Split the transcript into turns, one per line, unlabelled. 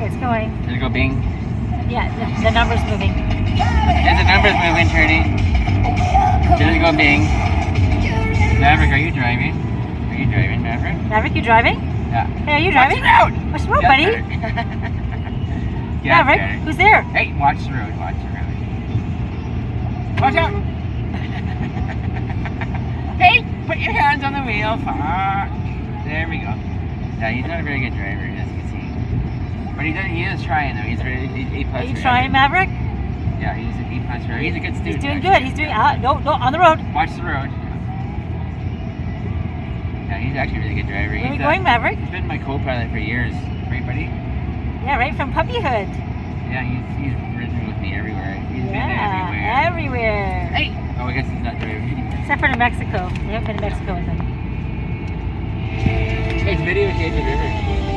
It's going.
Did it go bing?
Yeah, the number's moving.
There's the numbers moving, Trudy. Did it go bing? Maverick, are you driving? Are you driving, Maverick?
Maverick, you driving?
Yeah.
Hey, are you driving?
Watch the road!
Watch the road,
Get
buddy.
Get
Maverick,
better.
who's there?
Hey, watch the road, watch the road. Watch out! Hey, put your hands on the wheel. Fuck. There we go. Yeah, he's not a very good driver, as you can see. But he is trying, though. He's really A+.
Are you trying, Maverick?
Yeah, he's an A+ driver. He's a good student.
He's doing
actually.
good. He's doing, no, on the road.
Watch the road. Yeah, he's actually a really good driver.
Where are you going, Maverick?
He's been my co-pilot for years. Right, buddy?
Yeah, right from puppyhood.
Yeah, he's ridden with me everywhere. He's been
Yeah, everywhere.
Hey! Oh, I guess he's not driving anymore.
Except for New Mexico. We haven't been to Mexico with him.
It's videotaped the river.